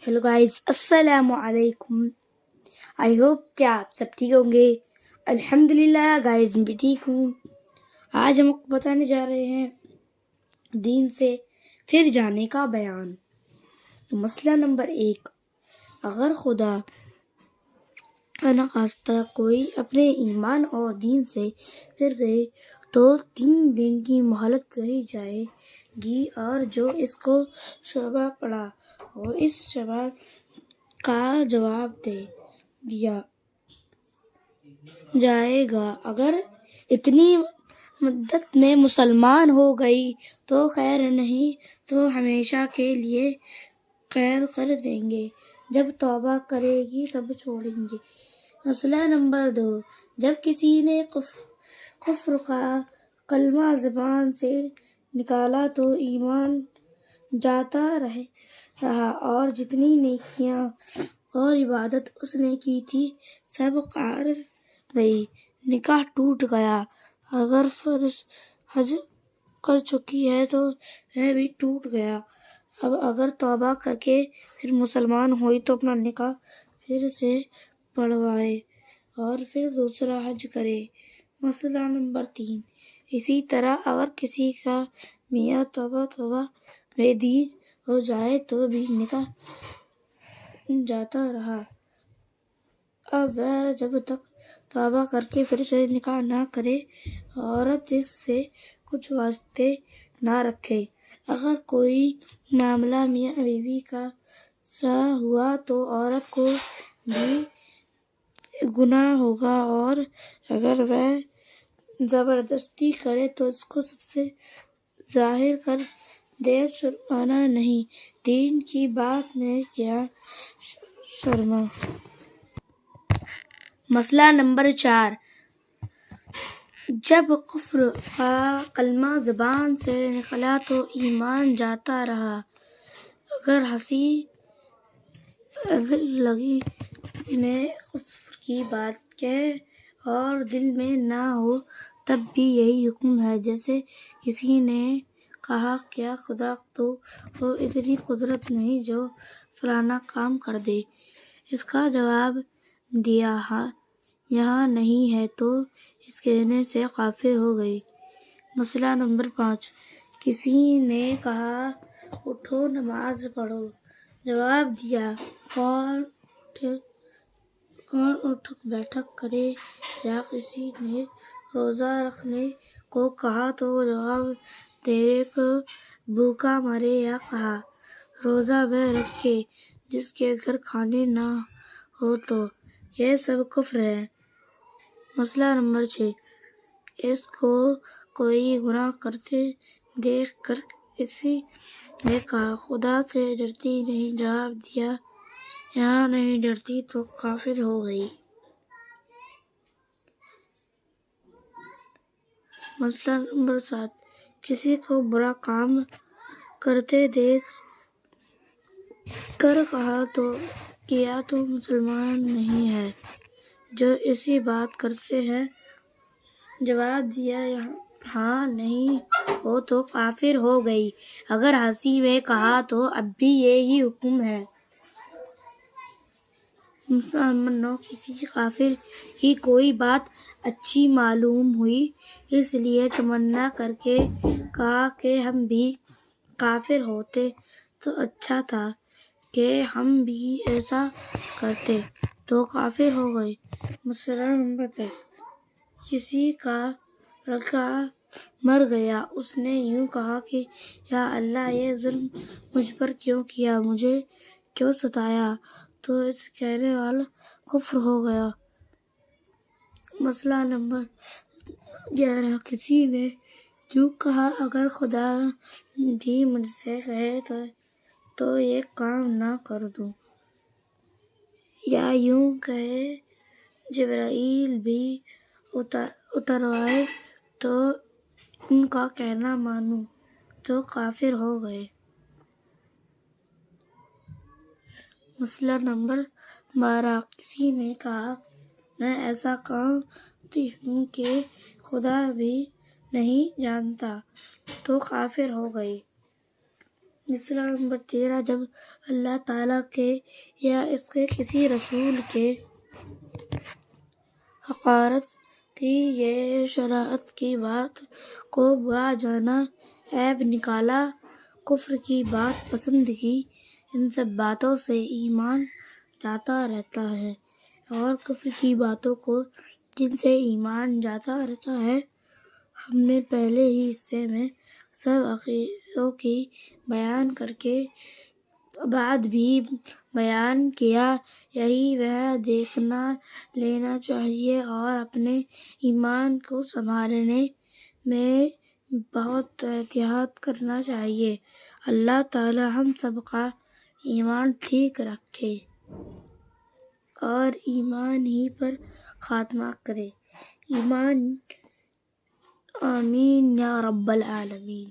Hello guys, अस्सलाम वालेकुम। I hope कि आप सब ठीक होंगे। अल्हम्दुलिल्लाह गाइस, मैं भी ठीक हूँ। आज हम आपको बताने जा रहे हैं दीन से फिर जाने का बयान। तो मसला नंबर 1, अगर खुदा न खास्ता कोई अपने ईमान और दीन से फिर गए तो 3 दिन की मोहलत कही जाएगी, और जो इसको शबा पड़ा वो इस शबा का जवाब दे दिया जाएगा। अगर इतनी मुद्दत में मुसलमान हो गई तो खैर, नहीं तो हमेशा के लिए कैद कर देंगे। जब तौबा करेगी तब छोड़ेंगे। मसला नंबर 2, जब किसी ने कुफ्र का कलमा ज़बान से निकाला तो ईमान जाता रहा, और जितनी नेकियां और इबादत उसने की थी सब कार गई। निकाह टूट गया। अगर फर्ज हज कर चुकी है तो वह भी टूट गया। अब अगर तौबा करके फिर मुसलमान हुई तो अपना निकाह फिर से पढ़वाए और फिर दूसरा हज करे। मसला नंबर 3, इसी तरह अगर किसी का मियाँ तौबा बेदीन हो जाए तो भी निकाह जाता रहा। अब वह जब तक तौबा करके फिर से निकाह ना करे, औरत इससे कुछ वास्ते ना रखे। अगर कोई मामला मियाँ बीवी का सा हुआ तो औरत को भी गुनाह होगा, और अगर वह ज़बरदस्ती करे तो उसको सबसे जाहिर कर दे, शर्माना नहीं। दीन की बात में क्या शर्मा। मसला नंबर 4, जब कुफ्र का कलमा ज़बान से निकला तो ईमान जाता रहा। अगर हंसी लगी ने कुफ्र की बात कह और दिल में ना हो तब भी यही हुक्म है। जैसे किसी ने कहा, क्या खुदा को इतनी कुदरत नहीं जो फलाना काम कर दे। इसका जवाब दिया, हाँ यहाँ नहीं है, तो इस कहने से काफिर हो गई। मसला नंबर 5, किसी ने कहा, उठो नमाज पढ़ो। जवाब दिया, कौन उठक बैठक करे। या किसी ने रोज़ा रखने को कहा तो जवाब तेरे को भूखा मरे। या कहा, रोज़ा वह रखे जिसके घर खाने ना हो, तो यह सब कुफ्र है। मसला नंबर 6, इसको कोई गुनाह करते देख कर किसी ने कहा, खुदा से डरती नहीं। जवाब दिया, यहाँ नहीं डरती, तो काफिर हो गई। मसला नंबर 7, किसी को बुरा काम करते देख कर कहा तो मुसलमान नहीं है जो इसी बात करते हैं। जवाब दिया, हाँ नहीं हो, तो काफिर हो गई। अगर हंसी में कहा तो अब भी यही हुक्म है। मुसलमानों किसी काफिर की कोई बात अच्छी मालूम हुई, इसलिए तमन्ना करके कहा कि हम भी काफिर होते तो अच्छा था कि हम भी ऐसा करते, तो काफिर हो गए। मसला नंबर 10, किसी का लड़का मर गया। उसने यूं कहा कि या अल्लाह, ये जुल्म मुझ पर क्यों किया, मुझे क्यों सताया, तो इस कहने वाला कुफ्र हो गया। मसला नंबर 11, किसी ने यूं कहा, अगर खुदा भी मुझसे कहे तो ये काम ना कर दूं। या यूं कहे, जिब्राईल भी उतरवाए तो उनका कहना मानूं, तो काफिर हो गए। मसला नंबर 12, किसी ने कहा, मैं ऐसा कहती हूँ कि खुदा भी नहीं जानता, तो काफिर हो गई। مسئلہ نمبر 13، جب اللہ تعالیٰ کے یا اس کے کسی رسول کے حقارت کی یہ شرارت کی بات کو برا جانا، عیب نکالا، کفر کی بات پسند کی، ان سب باتوں سے ایمان جاتا رہتا ہے، اور کفر کی باتوں کو جن سے ایمان جاتا رہتا ہے ہم نے پہلے ہی حصے میں سب عقیدوں کی بیان کر کے بعد بھی بیان کیا۔ یہی وہ دیکھنا لینا چاہیے اور اپنے ایمان کو سنبھالنے میں بہت احتیاط کرنا چاہیے۔ اللہ تعالی ہم سب کا ایمان ٹھیک رکھے اور ایمان ہی پر خاتمہ کرے، آمین یا رب العالمین۔